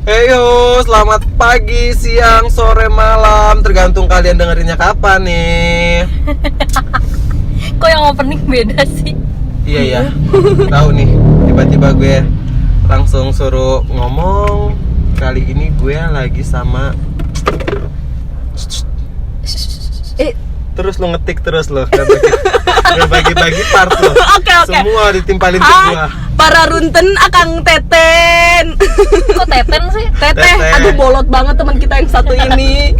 Heyo, selamat pagi, siang, sore, malam. Tergantung kalian dengerinnya kapan nih. Kok yang opening beda sih? Iya ya, tahu nih. Tiba-tiba gue langsung suruh ngomong. Kali ini gue lagi sama. Terus lo ngetik terus lo. Gak bagi-bagi part lo. Oke. Semua ditimpalin ke gua. Para runten akang Teten. Kok Teten sih? Teteh, aduh bolot banget teman kita yang satu ini.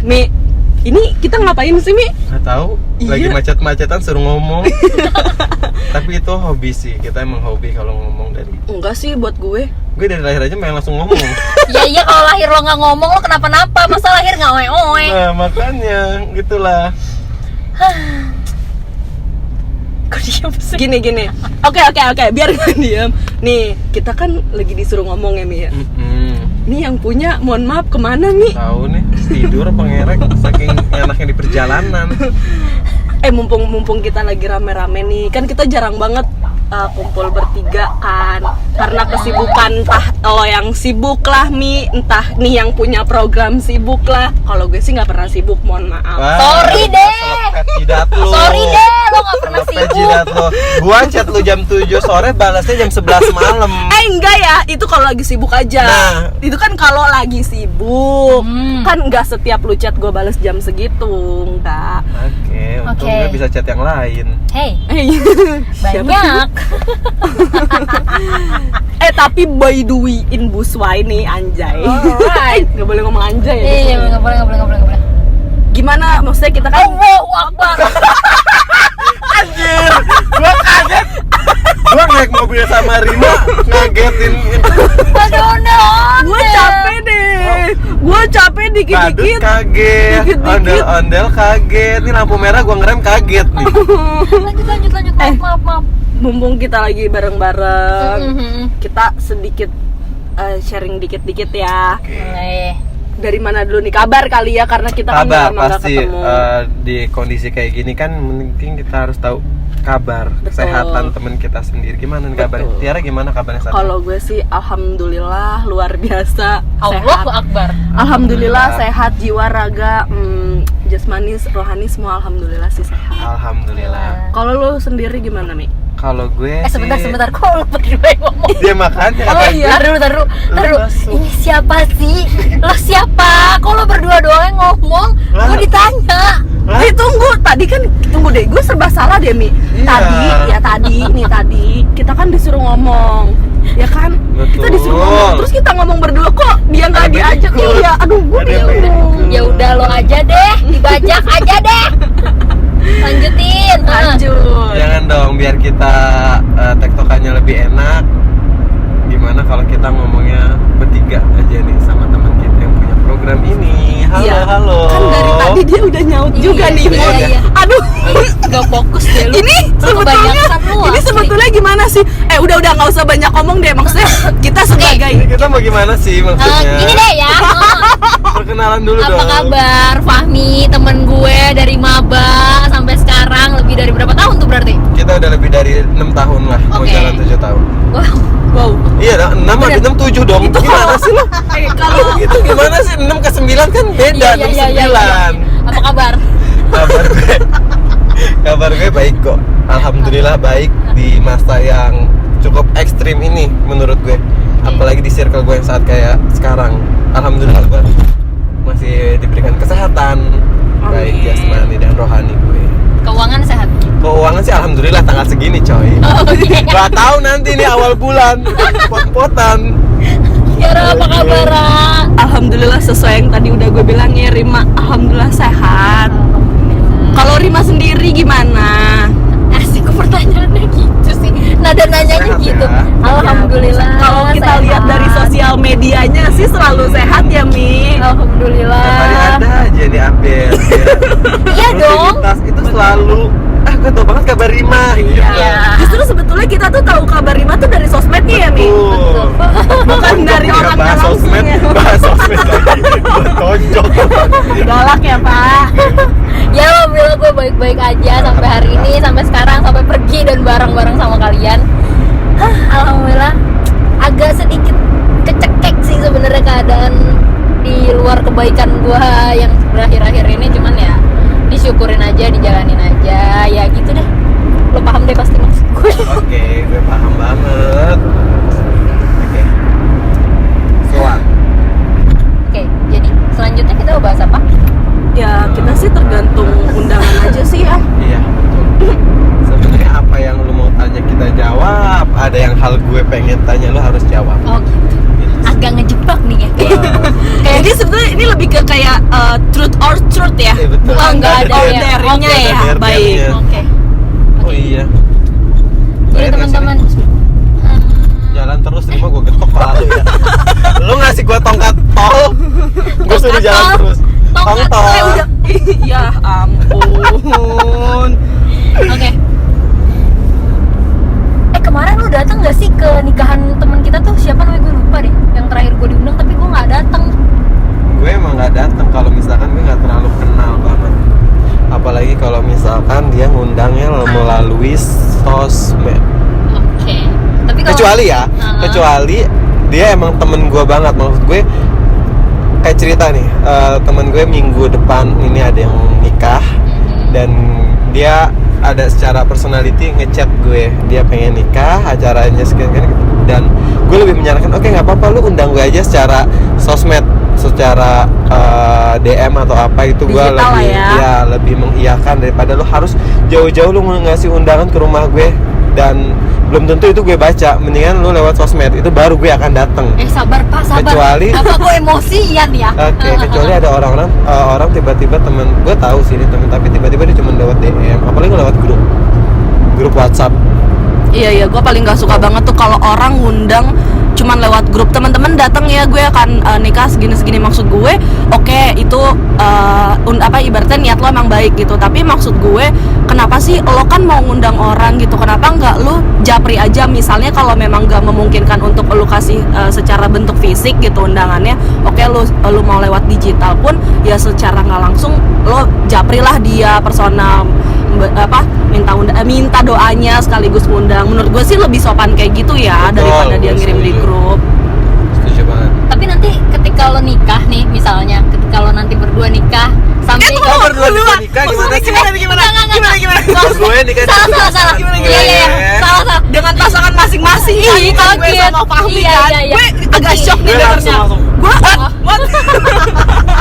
Mi, ini kita ngapain sih, Mi? Gak tahu. Lagi Iya. macet-macetan suruh ngomong. Tapi itu hobi sih. Kita emang hobi kalau ngomong dari. Enggak sih buat gue. Gue dari lahir aja main langsung ngomong. Ya iya, kalau lahir lo nggak ngomong lo kenapa-napa? Masa lahir nggak oe-oe? Nah makanya gitulah. Kok diem sih? Gini. Oke, biar gak diam. Nih, kita kan lagi disuruh ngomong ya, Mi ya. Nih yang punya, mohon maaf kemana, Mi? Tahu nih tidur apa ngerek saking enaknya di perjalanan. Mumpung kita lagi rame-rame nih, kan kita jarang banget kumpul bertiga kan, karena kesibukan entah lo yang sibuk lah, Mi, entah nih yang punya program sibuk lah. Kalau gue sih nggak pernah sibuk, mohon maaf. Wah, Sorry deh. selepet jidat lu. Sorry deh, lo nggak pernah Selepet sibuk. jidat lu. Gua chat lu jam 7 sore, balasnya jam 11 malam. Enggak ya, itu kalau lagi sibuk aja. Nah. Itu kan kalau lagi sibuk. Hmm. Kan nggak setiap lu chat gue balas jam segitu, enggak. Oke, untung Oke. gue bisa chat yang lain. Hey, Siapa sih? banyak. Tapi by the way in Busway nih, anjay. Alright. Nggak boleh ngomong anjay ya. Iya, nggak boleh. Gimana, maksudnya kita kan Allahu Akbar. Anjir, gua kaget. Gua naik mobil sama Rima ngagetin. Aduh, gue capek deh. Gue capek Badut dikit-dikit. kaget, Dikit-dikit. ondel-ondel kaget. Ini lampu merah gua ngerem kaget nih. Lanjut. Maaf. Mumpung kita lagi bareng-bareng, Mhm. kita sedikit sharing dikit-dikit ya. Boleh. Dari mana dulu nih, kabar kali ya, karena kita kan Kabar udah lama nggak pasti ketemu. di kondisi kayak gini kan mungkin kita harus tahu kabar Betul. kesehatan teman kita sendiri. Gimana nih kabarnya? Betul. Tiara gimana kabarnya saat ini? Kalau gue sih alhamdulillah luar biasa Allahu sehat. Akbar. Alhamdulillah sehat, jiwa raga, jasmani, rohani semua alhamdulillah sih sehat. Alhamdulillah. Kalau lo sendiri gimana, Mi? Kalau gue Sebentar. sih Kok lu berdua yang ngomong? dia makanya Oh iya, taruh. masuk. Ini siapa sih? Lo siapa? Kok lo berdua doang yang ngomong? Lah. Gue ditanya. Hah? Tunggu deh, gue serba salah deh, Mi. Iya. Tadi kita kan disuruh ngomong, ya kan? Betul. Kita disuruh ngomong, terus kita ngomong berdua kok dia nggak Ada diajak. berikut. Iya, aduh gue Ada bingung. berikut. Ya udah lo aja deh, dibajak aja deh. Lanjutin. Lanjut. Jangan dong, biar kita tektokannya lebih enak. Gimana kalau kita ngomongnya bertiga aja nih sama teman kita yang punya program ini. Halo, Iya. halo. Kan dari tadi dia udah nyaut juga Iya, nih, Mon. iya. Aduh. Gak fokus deh lu. Ini Lu sebetulnya kebanyakan lu, ini asli. sebetulnya gimana sih? Udah nggak usah banyak ngomong deh, maksudnya kita sebagai Ini kita mau gimana sih maksudnya? Gini deh ya. Perkenalan dulu Apa dong. kabar Fahmi, temen gue dari maba sampai sekarang, lebih dari berapa tahun tuh berarti? Kita udah lebih dari 6 tahun lah, mau Oke. jalan 7 tahun. Wow. Iya dong, 6 Bener. atau 6 7 dong. Gimana sih lo? kalau Itu gimana sih? 6 ke 9 kan beda, 6 9. Apa kabar? Kabar gue baik kok. Alhamdulillah baik di masa yang cukup ekstrim ini menurut gue. Apalagi di circle gue yang saat kayak sekarang. Alhamdulillah gue masih diberikan kesehatan baik Amin. jasmani dan rohani gue. Keuangan sehat. Keuangan sih alhamdulillah tanggal segini coy. Oke. Gak tahu nanti nih awal bulan pot-potan. Kiara apa kabar? Ra? alhamdulillah sesuai yang tadi udah gue bilang ya, Rima alhamdulillah sehat. Kalau Rima sendiri gimana? Asik kok pertanyaannya gitu sih. Nada nanyanya Sehat gitu. ya. Alhamdulillah. Kalau kita sehat. lihat dari sosial medianya sih selalu sehat ya, Mi. Alhamdulillah. Tadi ada aja di update. Iya dong. Rutinitas itu selalu gue tau banget kabar Rima. Iya. Justru sebetulnya kita tuh tahu kabar Rima tuh dari sosmednya ya, Mi. Betul. Bukan dari Nggak orangnya bahas langsung sosmed, ya. bahas sosmed lagi. Gue tonjok. Galak ya, Pak. Ya alhamdulillah gue baik-baik aja sampai hari ini, sampai sekarang, sampai pergi dan bareng-bareng sama kalian. Alhamdulillah. Agak sedikit kecekek sih sebenarnya keadaan di luar kebaikan gue yang berakhir-akhir ini, cuman ya disyukurin aja, dijalanin aja, ya gitu deh. Lo paham deh pasti maksud gue. Oke, gue paham banget. Oke. Soal. Oke, jadi selanjutnya kita mau bahas apa? Ya kita sih tergantung undangan aja sih ya. Iya, betul. Sebenarnya apa yang lu mau tanya kita jawab. Ada yang hal gue pengen tanya lu harus jawab. Oh gitu. Gitu sih. Agak ngejebak nih ya kayak. Jadi sebetulnya ini lebih ke kayak truth or truth ya. Iya, betul. Bukan Nggak ada or ya. dare-nya Oke. ya. Nggak ada Baik. dare-nya. Oke. Oh iya. Jadi Bayar teman-teman, jalan terus terima gue getok kepala lu ya. Lu ngasih gue tongkat tol, gue suruh Tongkat jalan tol. terus. Tongkat Tol. Udah. Ya ampun. oke. Kemarin lu datang nggak sih ke nikahan teman kita tuh? Siapa namanya, gue lupa deh. Yang terakhir gue diundang tapi gue nggak datang. Gue emang nggak datang kalau misalkan gue nggak terlalu kenal banget. Apalagi kalau misalkan dia ngundangnya melalui sosmed. Oke. Tapi kalau Kecuali ya, kecuali dia emang temen gue banget. Maksud gue kayak cerita nih, temen gue minggu depan ini ada yang nikah dan dia ada secara personality ngechat gue, dia pengen nikah, acaranya sekian gitu. Dan gue lebih menyarankan, oke nggak apa-apa, lu undang gue aja secara sosmed, secara DM atau apa itu. Gue Digital lebih lah ya. lebih mengiyakan daripada lu harus jauh-jauh lu ngasih undangan ke rumah gue dan belum tentu itu gue baca. Mendingan lu lewat sosmed, itu baru gue akan datang. sabar Pak, sabar. Kecuali- apa gue emosian ya? Oke, kecuali ada orang tiba-tiba temen gue tahu sih ini temen, tapi tiba-tiba dia cuma lewat DM, apalagi lewat grup WhatsApp. Iya, gue paling gak suka banget tuh kalau orang ngundang cuman lewat grup. Teman-teman datang ya, gue akan nikah segini-segini. Maksud gue, oke, itu ibaratnya niat lo emang baik gitu. Tapi maksud gue, kenapa sih lo kan mau ngundang orang gitu? Kenapa nggak lo japri aja? Misalnya kalau memang gak memungkinkan untuk lo kasih secara bentuk fisik gitu undangannya, oke, lo mau lewat digital pun ya secara nggak langsung lo japri lah dia personal, minta doanya sekaligus ngundang. Menurut gue sih lebih sopan kayak gitu ya. Betul, daripada dia gue ngirim di setuju. grup. Setuju banget. Tapi nanti ketika lo nikah nih, misalnya ketika lo nanti berdua nikah sampai Lo berdua nikah gimana sih? Terus gue nikah salah. Gimana? Iya. Salah. Dengan pasangan masing-masing kan, Ih, kalau gue kaget. sama Fahmi Iya, kan. iya. Gue agak shock nih Gue dengernya. langsung. Gue what?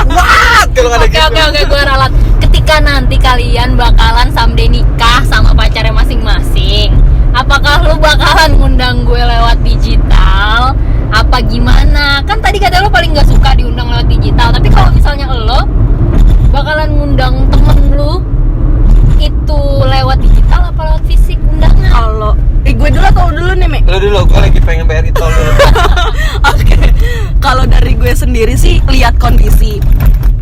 What? Kalau nggak ada gitu. Oke, gue ralat. Ketika nanti kalian bakalan someday nikah sama pacarnya masing-masing, apakah lu bakalan ngundang gue lewat digital? Apa gimana? Kan tadi kata lo paling gak suka diundang lewat digital. Tapi kalau misalnya lo bakalan ngundang temen lu itu lewat digital apa lewat fisik undangan? Kalau gue dulu atau dulu nih, Mek? Lo dulu, gue lagi pengen bayar itu dulu. Oke. Kalau dari gue sendiri sih lihat kondisi.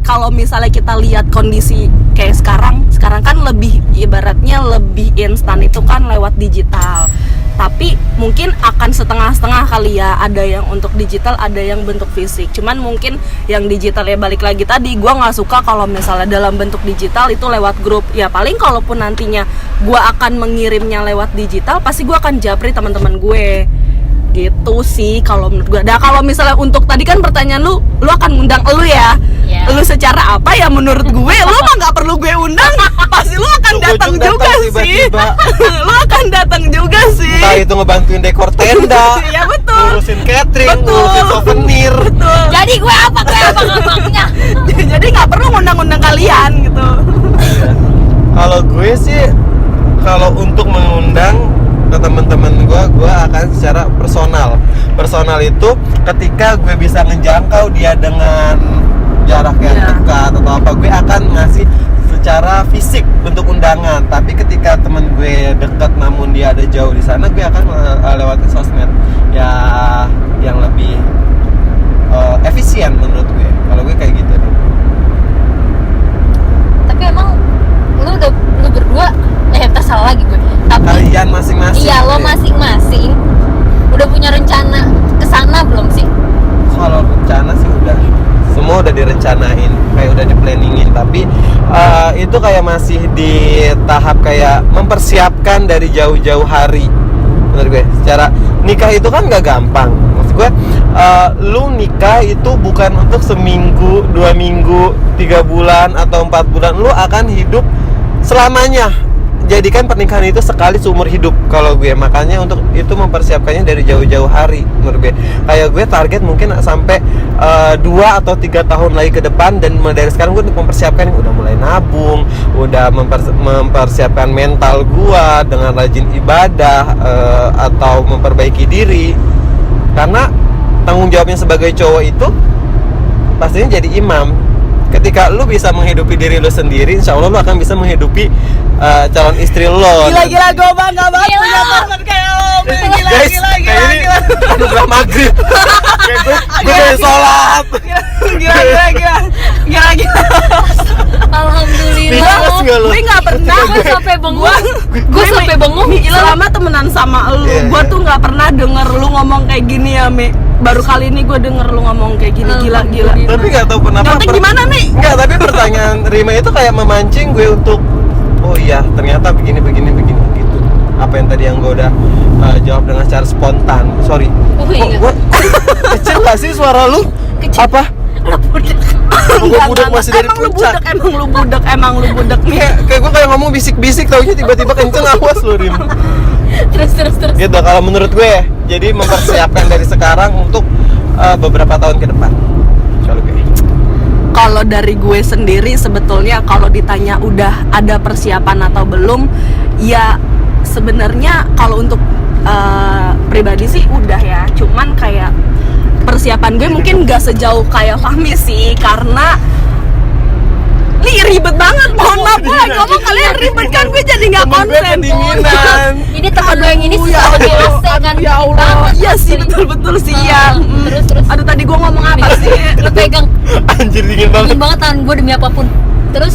Kalau misalnya kita lihat kondisi kayak sekarang kan lebih ibaratnya lebih instan itu kan lewat digital. Tapi mungkin akan setengah-setengah kali ya, ada yang untuk digital, ada yang bentuk fisik. Cuman mungkin yang digital ya balik lagi tadi, gue nggak suka kalau misalnya dalam bentuk digital itu lewat grup. Ya paling kalaupun nantinya gue akan mengirimnya lewat digital, pasti gue akan japri teman-teman gue. Gitu sih kalau menurut gue. Nah kalau misalnya untuk tadi kan pertanyaan lu akan ngundang lu ya. Iya. Lu secara apa ya menurut gue, lu mah nggak perlu gue undang, pasti lu akan datang Ujung-ujung juga datang sih. tiba-tiba. Lu akan datang juga sih. Entah itu ngebantuin dekor tenda, Ya betul. ngurusin catering, Betul. ngurusin souvenir. Betul. Jadi gue apa gampangnya? Jadi nggak perlu ngundang-undang kalian gitu. Kalau gue sih, kalau untuk mengundang ke teman-teman gue akan secara personal itu ketika gue bisa menjangkau dia dengan jarak yang Iya. dekat atau apa, gue akan ngasih secara fisik bentuk undangan. Tapi ketika temen gue dekat namun dia ada jauh di sana, gue akan lewati sosmed ya yang lebih efisien menurut gue. Kalau gue kayak gitu. Tapi emang lu berdua tersalah lagi gue. Tapi Kalian masing-masing. iya, lo masing-masing udah punya rencana kesana belum sih? Kalau rencana sih udah, semua udah direncanain, kayak udah di-planningin. Tapi itu kayak masih di tahap kayak mempersiapkan dari jauh-jauh hari. Menurut gue, secara nikah itu kan nggak gampang. Maksud gue, lu nikah itu bukan untuk seminggu, 2 minggu, 3 bulan atau 4 bulan. Lu akan hidup selamanya. Jadikan pernikahan itu sekali seumur hidup kalau gue. Makanya untuk itu mempersiapkannya dari jauh-jauh hari menurut gue. Kayak gue target mungkin sampai 2 atau 3 tahun lagi ke depan. Dan mulai dari sekarang gue untuk mempersiapkan, udah mulai nabung, udah mempersiapkan mental gue dengan rajin ibadah, atau memperbaiki diri. Karena tanggung jawabnya sebagai cowok itu pastinya jadi imam. Ketika lu bisa menghidupi diri lu sendiri, insya Allah lu akan bisa menghidupi calon istri lo. Gila, gue bangga banget punya teman kayak lo. Gila. Udah maghrib. Gue udah sholat. Gila. Alhamdulillah. Gue nggak pernah. Gue sampai bengong. Selama temenan sama lu, Yeah. gue tuh nggak pernah denger lu ngomong kayak gini ya, Mi. Baru kali ini gue denger lu ngomong kayak gini. Gila. Tapi nggak tahu kenapa. Nanti gimana nih? Nggak, tapi pertanyaan Rima itu kayak memancing gue untuk, oh iya ternyata begini gitu. Apa yang tadi yang gue udah jawab dengan secara spontan. Sorry. Oh, iya. Gue kecil nggak sih suara lu? Kecil. Apa? Gue budak masih dari puncak. Emang lu budak nih. Kayak gue kayak ngomong bisik-bisik, taunya tiba-tiba kenceng, awas lu Rim. Terus. Gitu kalau menurut gue. Jadi mempersiapkan dari sekarang untuk beberapa tahun ke depan. Kalau gue. Kalau dari gue sendiri sebetulnya kalau ditanya udah ada persiapan atau belum, ya sebenarnya kalau untuk pribadi sih udah ya. Cuman kayak persiapan gue mungkin gak sejauh kayak Fahmi sih, karena ribet banget. Mohon maaf gue lagi ngomong, kalian ribet kan, gue jadi gak Temen gue konsen. kedinginan. Ini teman gue yang ini Aduh, susah pakai Allah. AC kan. Ya Allah. Iya sih, betul sih ya. Terus. Aduh, tadi gue ngomong apa sih? Lu pegang. Anjir dingin banget. Dingin banget tangan gue demi apapun. Terus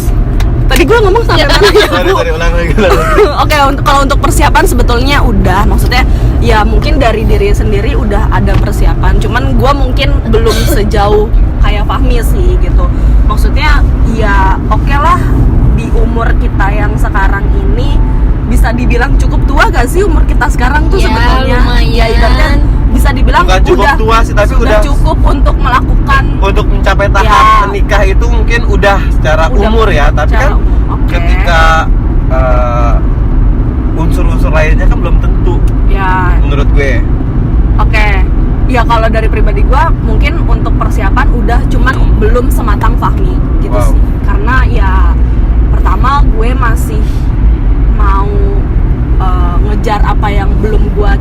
Tadi gue ngomong sampai mana ya? Sorry, ulang lagi. Oke, kalau untuk persiapan sebetulnya udah, maksudnya ya mungkin dari diri sendiri udah ada persiapan. Cuman gue mungkin belum sejauh kayak Fahmi sih gitu. Maksudnya ya oke lah, di umur kita yang sekarang ini bisa dibilang cukup tua gak sih umur kita sekarang tuh Ya, sebetulnya? lumayan. Ya ibaratnya bisa dibilang Bukan cukup udah tua sih, tapi sudah udah cukup untuk melakukan untuk mencapai tahap Ya. menikah itu mungkin udah secara Udah umur ya, tapi secara kan umur, oke. ketika unsur-unsur lainnya kan belum tentu ya. menurut gue. Oke, ya kalau dari pribadi gue mungkin untuk persiapan udah, cuman belum sematang Fahmi gitu Wow. sih. Karena ya pertama gue masih mau ngejar apa yang belum gue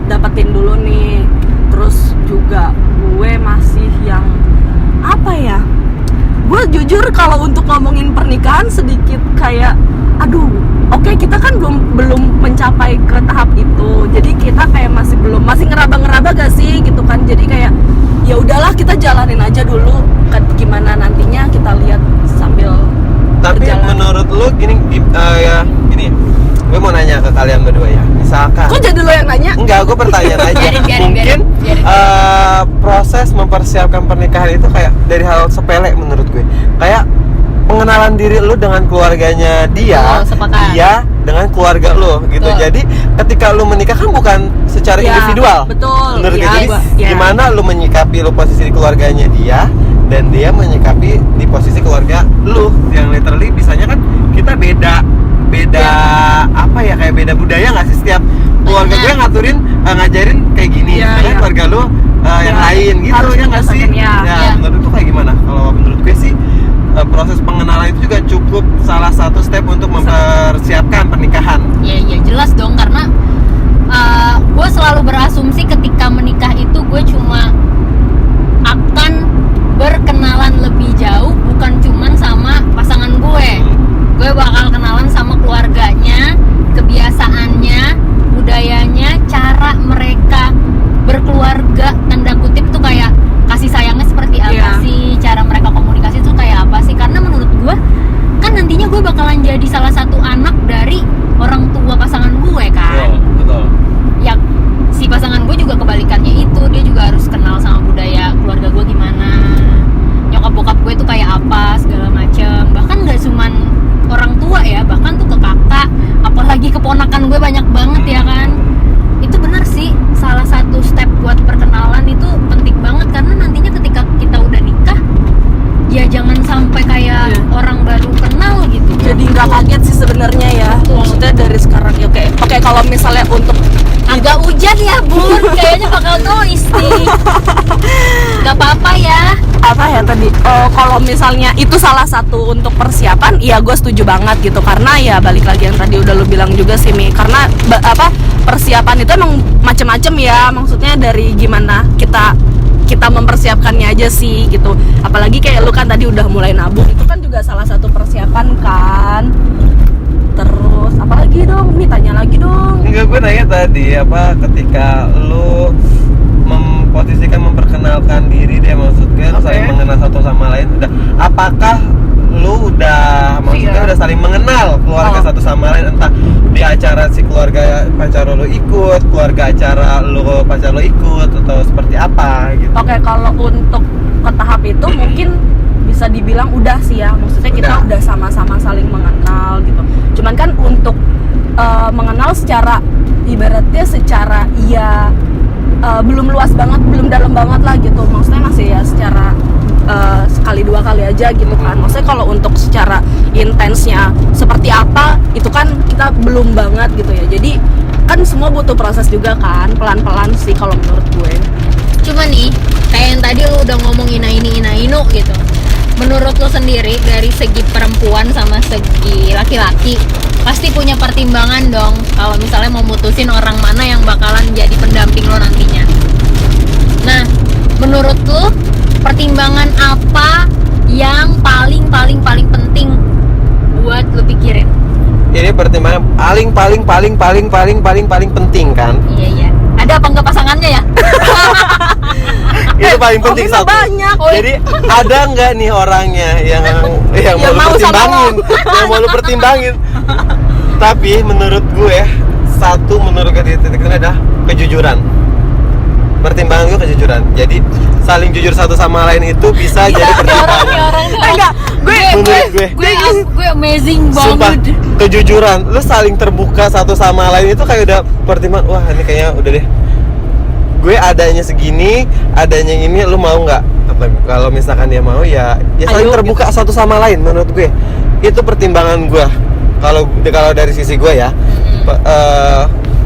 dapetin dulu nih. Terus juga gue masih yang apa ya? Gue jujur kalau untuk ngomongin pernikahan sedikit kayak aduh, oke, kita kan belum mencapai ke tahap itu. Jadi kita kayak masih ngeraba-ngeraba gak sih gitu kan. Jadi kayak ya udahlah, kita jalanin aja dulu, kan gimana nantinya kita lihat sambil Tapi berjalan. menurut lo gini ya, gue mau nanya ke kalian berdua ya. Misalkan Kok jadi lo yang nanya? enggak, gue pertanyaan aja. Biarin. Mungkin proses mempersiapkan pernikahan itu kayak dari hal sepele menurut gue. Kayak pengenalan diri lu dengan keluarganya dia, Sepakat. dia dengan keluarga lu gitu. Betul. Jadi ketika lu menikah kan bukan secara Ya, individual. betul. Menurut Ya, gue, jadi ya. gimana lu menyikapi lu posisi di keluarganya dia dan dia menyikapi di posisi keluarga lu, yang literally bisanya kan kita beda apa ya, kayak beda budaya nggak sih? Setiap keluarga gue ngajarin kayak gini, Ya, karena ya. keluarga lu yang Ya, lain gitu, harus ya nggak sih? berdasarkan, ya. Ya. Menurut tuh kayak gimana? Kalau menurut gue sih proses pengenalan itu juga cukup salah satu step untuk mempersiapkan pernikahan. Ya jelas dong, karena gue selalu berasumsi ketika menikah itu gue cuma akan berkenalan lebih jauh, bukan cuman sama pasangan gue bakal kenalan sama keluarganya, kebiasaannya, budayanya, cara mereka berkeluarga, tanda kutip tuh kayak kasih sayangnya seperti apa Iya. sih, cara mereka komunikasi tuh kayak apa sih. Karena menurut gue kan nantinya gue bakalan jadi salah satu anak dari orang tua pasangan gue kan. Betul. Ya si pasangan gue juga kebalikannya itu, dia kalau misalnya itu salah satu untuk persiapan, ya gue setuju banget gitu. Karena ya balik lagi yang tadi udah lu bilang juga sih Mi, karena persiapan itu emang macem-macem ya, maksudnya dari gimana kita mempersiapkannya aja sih gitu. Apalagi kayak lu kan tadi udah mulai nabung, itu kan juga salah satu persiapan kan. Terus apalagi dong Mi, tanya lagi dong. Enggak, gue nanya tadi ketika lu memperkenalkan diri deh, maksudnya saling mengenal satu sama lain, apakah lu udah saling mengenal keluarga satu sama lain, entah di acara si keluarga pacar lu ikut, keluarga acara lu pacar lu ikut, atau seperti apa gitu. Oke, kalau untuk ke tahap itu mungkin bisa dibilang udah sih ya, maksudnya kita udah sama-sama saling mengenal gitu. Cuman kan untuk mengenal secara ibaratnya secara belum luas banget, belum dalam banget lah gitu. Maksudnya masih ya secara sekali dua kali aja gitu kan. Maksudnya kalau untuk secara intensnya seperti apa itu kan kita belum banget gitu ya. Jadi kan semua butuh proses juga kan, pelan-pelan sih kalau menurut gue. Cuma nih, kayak yang tadi lu udah ngomong ina inu gitu. Menurut lu sendiri dari segi perempuan sama segi laki-laki pasti punya pertimbangan dong kalau misalnya mau mutusin orang mana yang bakalan jadi pendamping lo nantinya. Nah, menurut lu pertimbangan apa yang paling penting buat lu pikirin? Ini pertimbangan paling penting kan? Iya. Ada apa enggak pasangannya ya? Itu paling penting satu. Banyak. Jadi ada nggak nih orangnya yang mau lu pertimbangin, yang mau lu pertimbangin. Tapi menurut gue menurut titik ini adalah kejujuran. Pertimbangan gue kejujuran. Jadi saling jujur satu sama lain itu bisa jadi pertimbangan. Enggak, gue amazing Sumpah, banget. kejujuran, lu saling terbuka satu sama lain itu kayak udah pertimbangan. Wah, ini kayaknya udah deh. Gue adanya segini, adanya ini, lu mau nggak? Kalau misalkan dia mau ya saling terbuka satu sama lain. Menurut gue itu pertimbangan gue. Kalau dari sisi gue ya,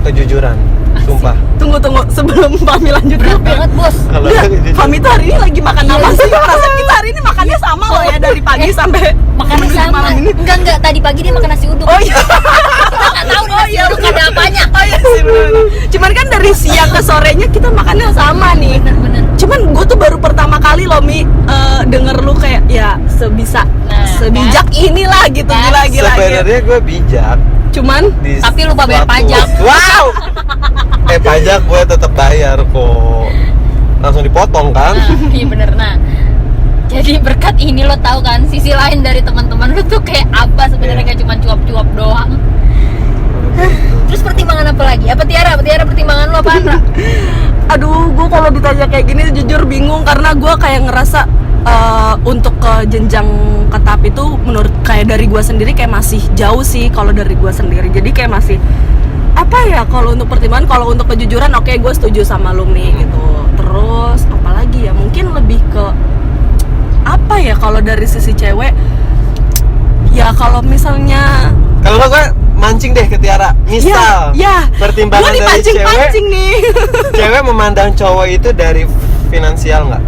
kejujuran. Sumpah. Tunggu sebelum Fami lanjut. Berat banget bos. Fami tuh hari ini lagi makan apa sih? Perasaan kita hari ini makannya sama loh ya, dari pagi sampai makannya sama. malam ini. Enggak, tadi pagi dia makan nasi uduk. Oh iya. Kita nggak tahu nih nasi uduk ada apanya. Oh iya sih bener. Cuman kan dari siang ke sorenya kita makannya sama nih. Bener. Cuman gue tuh baru pertama kali loh Mi denger lu kayak ya sebijak inilah gitu, gila. Sebenarnya gue bijak. Cuman tapi lupa bayar pajak. Wow. Pajak gue tetap bayar kok. Langsung dipotong kan? Iya bener. Nah, jadi berkat ini lo tahu kan sisi lain dari teman-teman lo tuh kayak apa sebenarnya, nggak cuma cuap-cuap doang. Terus pertimbangan apa lagi? Apa Tiara pertimbangan lo apaan, Ra? Aduh, gue kalau ditanya kayak gini jujur bingung karena gue kayak ngerasa untuk ke jenjang ke tahap itu menurut kayak dari gue sendiri kayak masih jauh sih kalau dari gue sendiri. Jadi kayak masih apa ya kalau untuk pertimbangan, kalau untuk kejujuran oke, gue setuju sama lu nih gitu. Terus apalagi ya, mungkin lebih ke apa ya kalau dari sisi cewek ya, kalau misalnya kalau gue mancing deh ke Tiara, misal pertimbangan dari cewek nih. Cewek memandang cowok itu dari finansial nggak?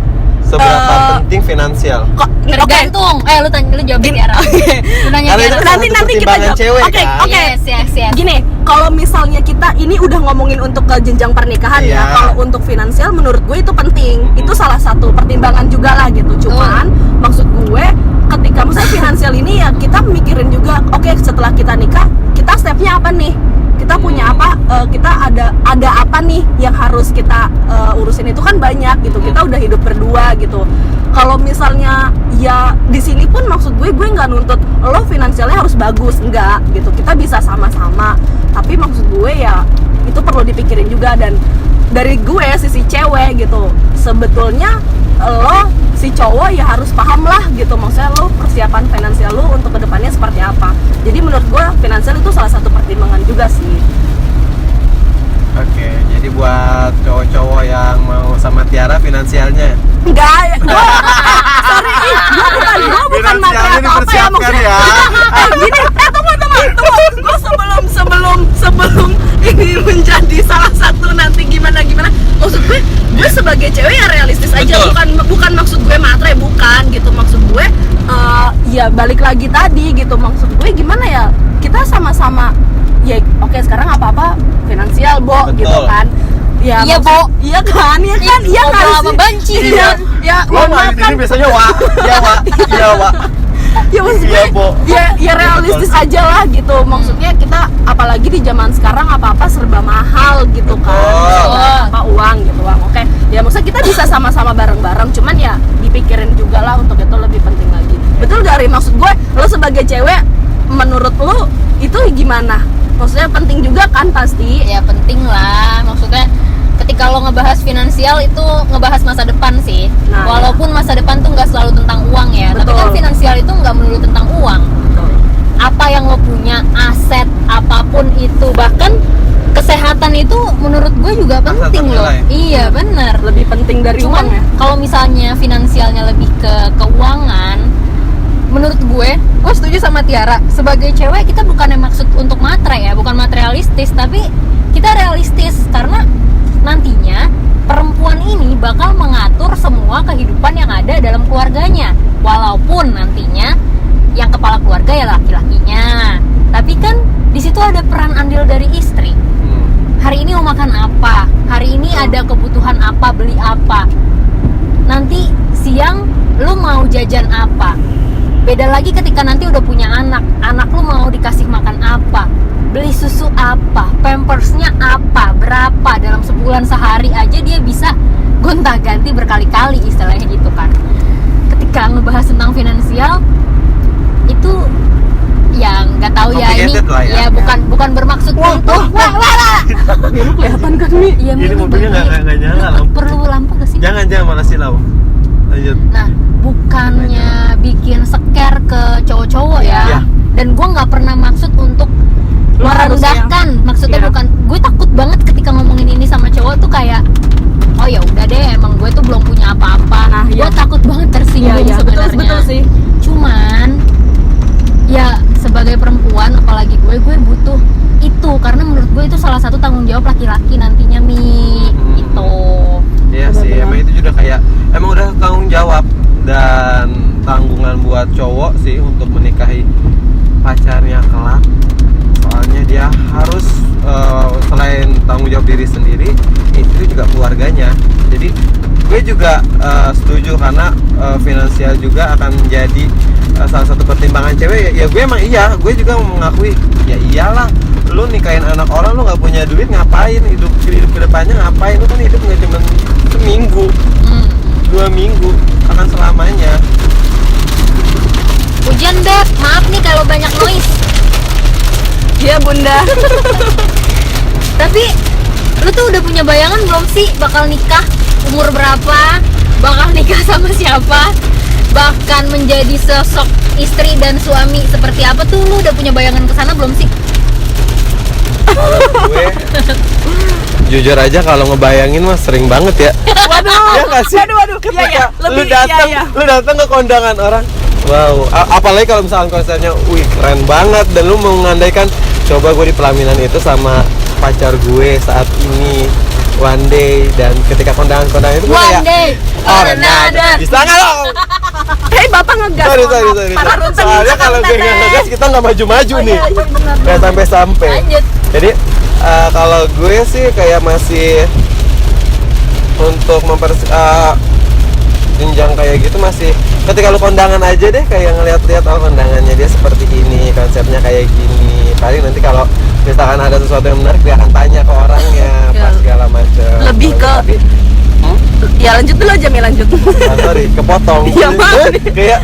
Seberapa penting finansial? Tergantung. Lu jawab Tiara. Lu nanya Tiara. Nanti kita jawab. Cewek, Oke. Yes. Gini, kalau misalnya kita ini udah ngomongin untuk ke jenjang pernikahan ya, kalau untuk finansial menurut gue itu penting. Itu salah satu pertimbangan juga lah gitu. Cuman maksud gue ketika misalnya finansial ini ya kita mikirin juga, oke, setelah kita nikah, kita stepnya apa nih? Kita punya apa? Kita ada apa nih yang harus kita urusin, itu kan banyak gitu. Kita udah hidup berdua gitu. Kalau misalnya ya di sini pun maksud gue nggak nuntut lo finansialnya harus bagus, enggak gitu. Kita bisa sama-sama. Tapi maksud gue ya itu perlu dipikirin juga. Dan dari gue sisi cewek gitu, sebetulnya lo si cowok ya harus paham lah gitu, maksudnya lo persiapan finansial lo untuk kedepannya seperti apa. Jadi menurut gue finansial itu salah satu pertimbangan juga sih. Oke, jadi buat cowok-cowok yang mau sama Tiara finansialnya enggak, sorry, gue bukan materi atau apa ya maksudnya. Gini, tunggu, gue sebelum ini menjadi salah satu nanti gimana. Maksud gue sebagai cewek ya realistis aja. Betul. Bukan maksud gue matre, bukan gitu. Maksud gue ya balik lagi tadi gitu. Maksud gue gimana ya, kita sama-sama ya oke, sekarang apa-apa finansial, Bo. Betul. Gitu kan. Ya, Iya, maksud- Bo. Iya kan? Iya kan Ngobrol sama sih? banci nih, Iya, Bo. ya Gua mohon mah maaf di kan. sini biasanya iya wa. Ya maksud Iya, gue, Bo. ya realistis aja lah gitu. Maksudnya kita apalagi di zaman sekarang apa-apa serba mahal gitu kan. Betul. Apa uang gitu, uang. Oke. Ya maksudnya kita bisa sama-sama bareng-bareng, cuman ya dipikirin juga lah untuk itu lebih penting lagi. Betul dari maksud gue, lo sebagai cewek menurut lo itu gimana? Maksudnya penting juga kan pasti. Ya penting lah, maksudnya ketika lo ngebahas finansial itu ngebahas masa depan sih. Nah, walaupun masa depan tuh nggak selalu tentang uang ya, tapi Betul. kan finansial itu nggak melulu tentang uang. Apa yang lo punya, aset apapun itu, bahkan kesehatan itu menurut gue juga penting loh. nilai. Iya benar. Lebih penting dari Cuman uang ya. kalau misalnya finansialnya lebih ke keuangan, menurut gue setuju sama Tiara. Sebagai cewek kita bukannya maksud untuk matre ya, bukan materialistis, tapi kita realistis karena nantinya perempuan ini bakal mengatur semua kehidupan yang ada dalam keluarganya. Walaupun nantinya yang kepala keluarga ya laki-lakinya, tapi kan di situ ada peran andil dari istri. Hari ini mau makan apa? Hari ini ada kebutuhan apa? Beli apa? Nanti siang lu mau jajan apa? Beda lagi ketika nanti udah punya anak. Anak lu mau dikasih makan apa? Beli susu apa? Pampersnya apa? Berapa? Dalam sebulan sehari aja dia bisa gonta-ganti berkali-kali istilahnya gitu kan. Ketika ngebahas tentang finansial itu ya nggak tahu ya ini Complicated lah ya. ya bukan bermaksud untuk wah. Ya lu kelihatan kan Mi? Iya, Ini Mi, mobilnya bagi- nggak nyala lampu. perlu lampu gak sih? Jangan makasih lau. Lanjut. Nah, bukannya bikin seker ke cowok-cowok ya. Iya. Dan gue nggak pernah maksud untuk Lo harus merendahkan. Maksudnya Iya. bukan. Gue takut banget ketika ngomongin ini sama cowok tuh kayak, oh ya udah deh, emang gue tuh belum punya apa-apa. Nah, Gue iya. takut banget tersinggung Iya, sebenarnya. betul sih. Cuman ya sebagai perempuan, apalagi gue butuh itu karena menurut gue itu salah satu tanggung jawab laki-laki nantinya Mi. Gitu. Iya sih, Benar-benar. emang itu juga kayak emang udah tanggung jawab dan tanggungan buat cowok sih untuk menikahi pacarnya kelak. Soalnya dia harus selain tanggung jawab diri sendiri, itu juga keluarganya. Jadi gue juga setuju karena finansial juga akan menjadi salah satu pertimbangan cewek. Ya gue emang iya, gue juga mengakui ya iyalah. Lu nikahin anak orang, lu nggak punya duit ngapain? Hidup kedepannya ngapain? Lu kan hidup nggak cuma seminggu, 2 minggu, akan selamanya. Hujan Beb, maaf nih kalau banyak noise. Iya Bunda. Tapi lu tuh udah punya bayangan belum sih bakal nikah umur berapa? Bakal nikah sama siapa? Bahkan menjadi sosok istri dan suami seperti apa tuh lu udah punya bayangan ke sana belum sih? Kalau gue jujur aja kalau ngebayangin mah sering banget ya. Waduh. Ya nggak sih? Waduh. Iya ya. Lu datang, lu datang ke kondangan orang. Wow, apalagi kalau misalkan konsernya, wih keren banget, dan lu mau mengandaikan coba gue di pelaminan itu sama pacar gue saat ini one day, dan ketika kondangan itu gue One kayak day, another. bisa nggak lo? Hei Bapak ngegas. Sorry. Para runteng Soalnya bisa kalau gue kan, nggak Teh. ngegas kita nggak maju-maju Oh, nih, iya, benar. nggak sampai-sampai. Lanjut. Jadi kalau gue sih kayak masih untuk jenjang kayak gitu masih ketika lu kondangan aja deh, kayak ngeliat-liat oh kondangannya dia seperti ini, konsepnya kayak gini. Paling nanti kalau misalkan ada sesuatu yang menarik dia akan tanya ke orangnya Ya. pas segala macam. Lebih ke- Tapi, Ya lanjut dulu aja Mi, lanjut. sorry kepotong. Iya, maaf. Kayak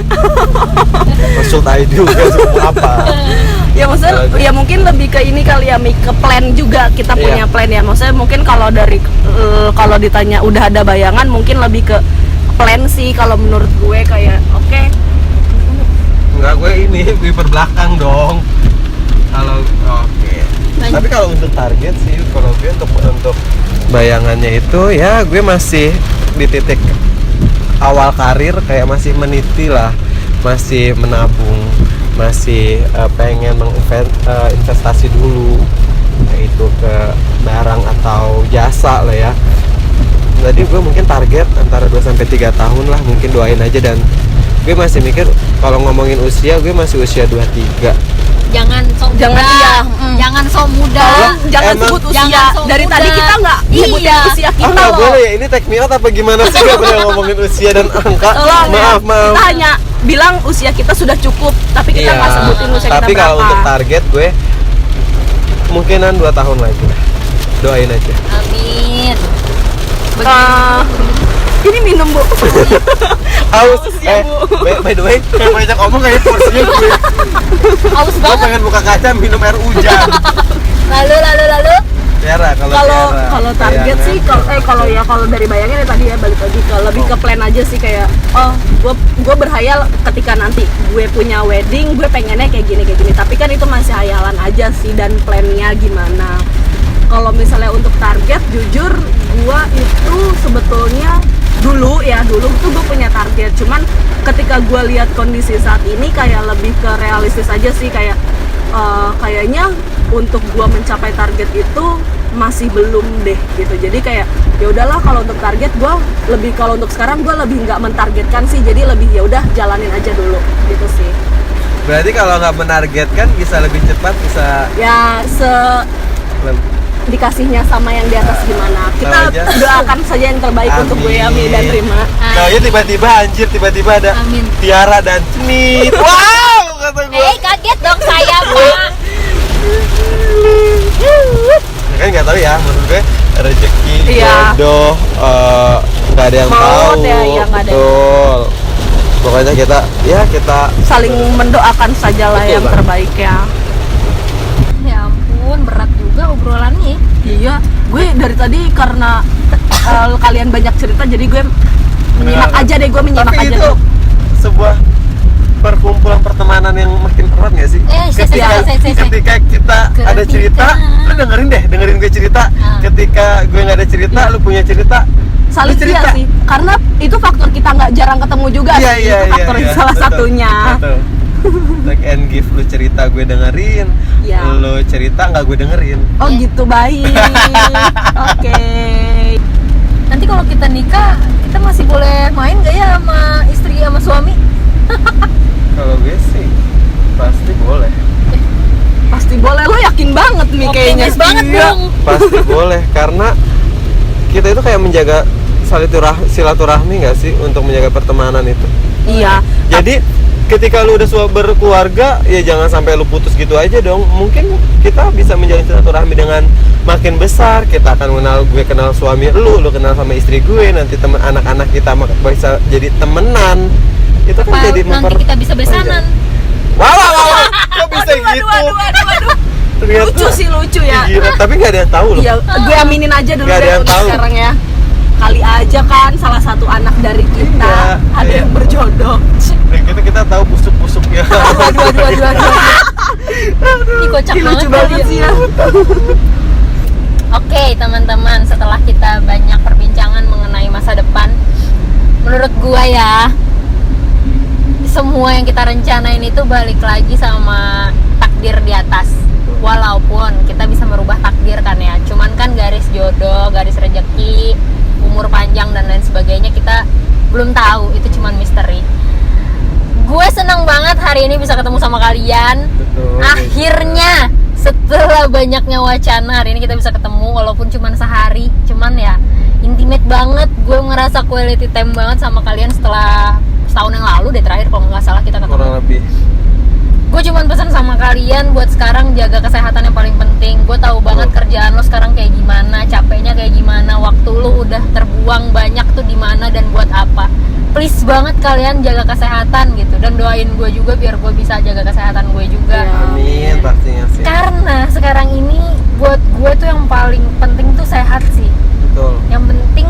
maksud aja juga semua apa. Ya maksudnya ya mungkin lebih ke ini kali ya Mi, ke plan juga kita Iya. punya plan ya. Maksudnya mungkin kalau dari kalau ditanya udah ada bayangan, mungkin lebih ke plan sih kalau menurut gue kayak oke. Enggak, gue ini wiper belakang dong. Kalau oke. Lanjut. Tapi kalau untuk target sih, kalau gue untuk bayangannya itu ya gue masih di titik awal karir, kayak masih meniti lah, masih menabung, masih pengen investasi dulu. yaitu ke barang atau jasa lah ya. Tadi gue mungkin target antara 2-3 tahun lah, mungkin doain aja. Dan gue masih mikir kalau ngomongin usia, gue masih usia 23. Jangan sok muda. Jangan, iya. Jangan sok muda. Jangan Emang- sebut usia. Jangan sok Dari muda. tadi kita nggak nyebutin Iya. usia Ah kita nggak loh. boleh ya, ini take me out apa gimana sih? Gak boleh ngomongin usia dan angka. Tolong ya. Maaf. Kita hanya bilang usia kita sudah cukup, tapi kita Iya. nggak sebutin usia Tapi kita kalau berapa. untuk target gue kemungkinan 2 tahun lagi lah. Doain aja. Amin. Ini minum, Bu. Haus. ya, Bu. By the way, kayak banyak ngomong kayak porsinya gue. Haus Gue banget. pengen buka kaca minum air hujan. Lalu. Tiara, Kalau target sih kalau dari bayangin ya tadi ya, balik lagi ke lebih ke plan aja sih, kayak gue berhayal ketika nanti gue punya wedding, gue pengennya kayak gini, tapi kan itu masih hayalan aja sih, dan plannya gimana. Kalau misalnya untuk target, jujur gue itu sebetulnya dulu tuh gue punya target, cuman ketika gue lihat kondisi saat ini kayak lebih ke realistis aja sih, kayak kayaknya untuk gua mencapai target itu masih belum deh gitu. Jadi kayak ya udahlah, kalau untuk target gua lebih, kalau untuk sekarang gua lebih nggak mentargetkan sih, jadi lebih ya udah jalanin aja dulu gitu sih. Berarti kalau nggak menargetkan bisa lebih cepat, bisa Ya dikasihnya sama yang di atas gimana. Kita aja. doakan saja yang terbaik untuk gue, Ami dan Rima. Kayaknya tiba-tiba ada Amin. Tiara dan Cenit. Wow, kata gue. Kaget dong saya, Pak. Kan nggak tahu ya, maksud gue rezeki, Iya. jodoh, nggak ada yang Maut tahu. ya, iya, nggak ada. Betul. Pokoknya kita Saling mendoakan sajalah Betul, yang Bang. terbaik ya. Ya ampun, berat juga obrolannya. Iya, gue dari tadi karena kalian banyak cerita, jadi gue menyimak aja deh, gue menyimak Tapi aja itu tuh. sebuah perkumpulan pertemanan yang makin erat nggak sih? Saya. Ketika kita ada cerita, lu dengerin gue cerita. Ketika gue nggak ada cerita, lu punya cerita. Saling Lu cerita. iya sih, karena itu faktor kita nggak jarang ketemu juga sih, itu faktor salah Betul, satunya. betul. Take and give, lu cerita gue dengerin, Iya. lu cerita nggak gue dengerin. Oh gitu, baik. Oke. Nanti kalau kita nikah, kita masih boleh main gak ya sama istri sama suami? Kalau gue sih pasti boleh. Pasti boleh, lo yakin banget nih kayaknya. Optimis banget Iya. dong. Pasti boleh, karena kita itu kayak menjaga silaturahmi nggak sih, untuk menjaga pertemanan itu. Iya. Jadi ketika lu udah berkeluarga, ya jangan sampai lu putus gitu aja dong. Mungkin kita bisa menjalin silaturahmi dengan makin besar. Kita akan gue kenal suami lu kenal sama istri gue, nanti teman anak-anak kita bisa jadi temenan. Itu kan Apa jadi nanti kita bisa besanan? Wow, kok bisa gitu? Waduh. Ternyata Lucu sih, lucu ya. gila, tapi nggak ada yang tahu loh. Iya, gue aminin aja dulu Nggak ada deh yang untuk tahu. sekarang ya. Kali aja kan salah satu anak dari kita Iya, ada iya. yang berjodoh. Dan kita tahu busuk-busuknya. Aduh. Ini kocak Ih, lucu banget banget kali sih ya. ya. Oke teman-teman, setelah kita banyak perbincangan mengenai masa depan, menurut gua ya, semua yang kita rencanain itu balik lagi sama takdir di atas. Walaupun kita bisa merubah takdir kan ya, cuman kan garis jodoh, garis rezeki, umur panjang dan lain sebagainya kita belum tahu, itu cuman misteri. Gue senang banget hari ini bisa ketemu sama kalian. Betul. Akhirnya setelah banyaknya wacana, hari ini kita bisa ketemu walaupun cuman sehari, cuman ya intimate banget. Gue ngerasa quality time banget sama kalian setelah setahun yang lalu deh terakhir kalau nggak salah kita ketemu. Kurang lebih. Gue cuman pesan sama kalian buat sekarang jaga kesehatan yang paling penting. Gue tahu banget kerjaan lo sekarang kayak gimana, capeknya kayak gimana, waktu lo udah terbuang banyak tuh di mana dan buat apa. Please banget kalian jaga kesehatan gitu, dan doain gue juga biar gue bisa jaga kesehatan gue juga. Iya. Amin, pastinya sih. Karena sekarang ini buat gue tuh yang paling penting tuh sehat sih. Betul. Yang penting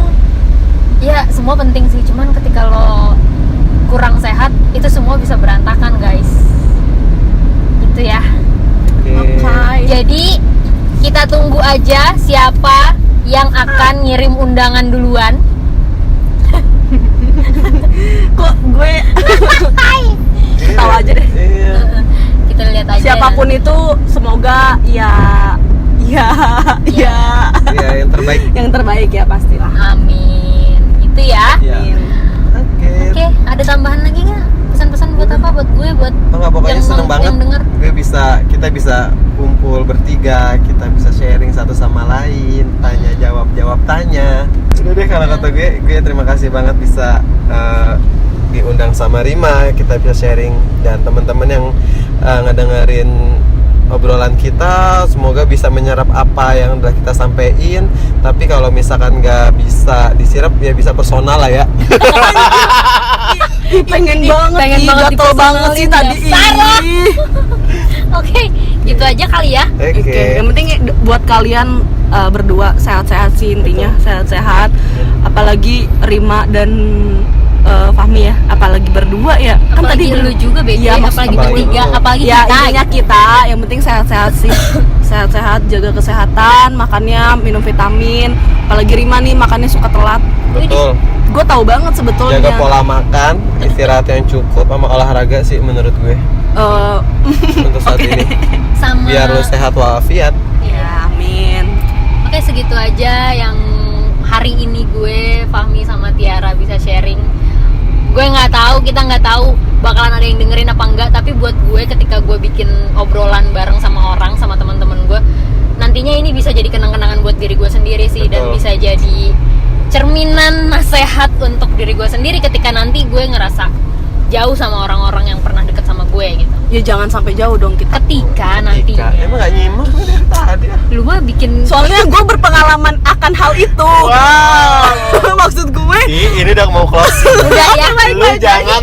ya semua penting sih, cuman ketika lo kurang sehat itu semua bisa berantakan guys. Gitu ya. Oke. Jadi kita tunggu aja siapa yang akan ngirim undangan duluan. Kok gue tahu aja deh. Iya. Kita lihat aja. Siapapun itu semoga ya Iya. Iya. Iya, yang terbaik. Yang terbaik ya pastilah. Amin. Itu ya. Iya. Oke. Oke, ada tambahan lagi nggak? Pesan-pesan buat apa? Buat gue, buat Oh nggak, pokoknya yang seneng banget. yang denger. Kita bisa kumpul bertiga, kita bisa sharing satu sama lain, tanya jawab tanya. Udah deh kalau kata gue terima kasih banget bisa diundang sama Rima, kita bisa sharing dan teman-teman yang ngedengerin obrolan kita, semoga bisa menyerap apa yang udah kita sampein. Tapi kalau misalkan nggak bisa diserap ya bisa personal lah ya. Pengen banget, pengen ih, banget gatel banget sih tadi. Sarah. Ih. Oke, gitu aja kali ya. Oke, yang penting buat kalian berdua sehat-sehat sih intinya, sehat-sehat. Apalagi Rima dan Fahmi ya, apalagi berdua ya. Kan Apalagi tadi lu juga BJ, Iya, apalagi apalagi bertiga, lu. apalagi ya kita. intinya kita, yang penting sehat-sehat sih. Sehat-sehat, jaga kesehatan, makannya minum vitamin. Apalagi Rima nih makannya suka telat. Betul. Gue tahu banget sebetulnya. Jaga pola makan, istirahat yang cukup, sama olahraga sih menurut gue untuk saat ini. Sama Biar lu sehat walafiat. Ya, amin. Oke, segitu aja yang hari ini gue, Fahmi sama Tiara bisa sharing. Gue nggak tahu, kita nggak tahu bakalan ada yang dengerin apa enggak, tapi buat gue ketika gue bikin obrolan bareng sama orang, sama teman-teman gue, nantinya ini bisa jadi kenang-kenangan buat diri gue sendiri sih. Dan Betul. bisa jadi cerminan nasihat untuk diri gue sendiri ketika nanti gue ngerasa jauh sama orang-orang yang pernah deket sama gue gitu. Ya jangan sampai jauh dong kita. Ketika nantinya Emang gak nyimak gue dari tadi ya? lu mah bikin Soalnya gue berpengalaman akan hal itu. Wow. Maksud gue Ini udah mau closing. udah ya. Lu jangan